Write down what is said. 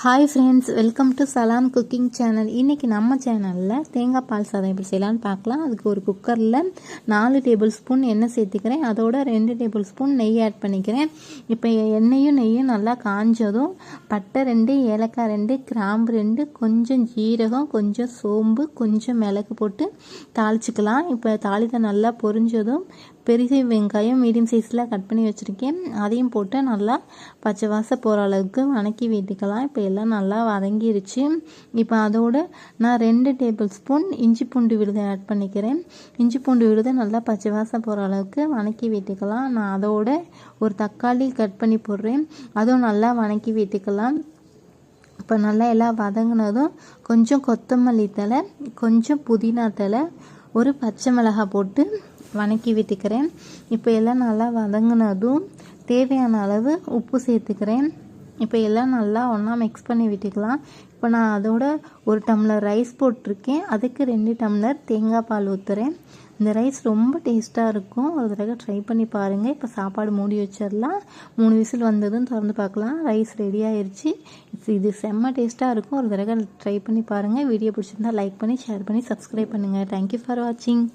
Hi friends, welcome to சலாம் cooking channel. இன்றைக்கி நம்ம சேனலில் தேங்காய் பால் சாதம் எப்படி செய்யலான்னு பார்க்கலாம். அதுக்கு ஒரு குக்கரில் 4 டேபிள் ஸ்பூன் எண்ணெய் சேர்த்துக்கிறேன். அதோட 2 டேபிள் ஸ்பூன் நெய் ஆட் பண்ணிக்கிறேன். இப்போ நெய்யும் நல்லா காஞ்சதும் பட்டை 2, ஏலக்காய் 2, கிராம்பு 2, கொஞ்சம் ஜீரகம், கொஞ்சம் சோம்பு, கொஞ்சம் மிளகு போட்டு தாளிச்சிக்கலாம். இப்போ தாளித்த நல்லா பொரிஞ்சதும் பெரிய வெங்காயம் மீடியம் சைஸில் கட் பண்ணி வச்சுருக்கேன், அதையும் போட்டு நல்லா பச்சை வாசம் போகிற அளவுக்கு வதக்கி விட்டுக்கலாம். இப்போ எல்லாம் நல்லா வதங்கிருச்சு. இப்போ அதோட நான் 2 டேபிள் ஸ்பூன் இஞ்சி பூண்டு விழுதை ஆட் பண்ணிக்கிறேன். இஞ்சி பூண்டு விழுதை நல்லா பச்சை வாசம் போகிற அளவுக்கு வதக்கி விட்டுக்கலாம். நான் அதோட ஒரு தக்காளி கட் பண்ணி போடுறேன், அதுவும் நல்லா வதக்கி விட்டுக்கலாம். இப்போ நல்லா எல்லாம் வதங்கினதும் கொஞ்சம் கொத்தமல்லி தழை, கொஞ்சம் புதினா தழை, ஒரு பச்சை மிளகாய் போட்டு வதக்கி விட்டுக்கிறேன். இப்போ எல்லாம் நல்லா வதங்கினதும் தேவையான அளவு உப்பு சேர்த்துக்கிறேன். இப்போ எல்லாம் நல்லா ஒன்றா மிக்ஸ் பண்ணி விட்டுக்கலாம். இப்போ நான் அதோட 1 டம்ளர் ரைஸ் போட்டிருக்கேன், அதுக்கு 2 டம்ளர் தேங்காய் பால் ஊற்றுறேன். இந்த ரைஸ் ரொம்ப டேஸ்ட்டாக இருக்கும், ஒரு தடவை ட்ரை பண்ணி பாருங்கள். இப்போ சாப்பாடு மூடி வச்சிடலாம். 3 விசில் வந்ததும் திறந்து பார்க்கலாம். ரைஸ் ரெடி ஆயிடுச்சு. இது செம்ம டேஸ்ட்டாக இருக்கும், ஒரு தடவை ட்ரை பண்ணி பாருங்கள். வீடியோ பிடிச்சிருந்தா லைக் பண்ணி, ஷேர் பண்ணி, சப்ஸ்கிரைப் பண்ணுங்கள். தேங்க்யூ ஃபார் வாட்சிங்.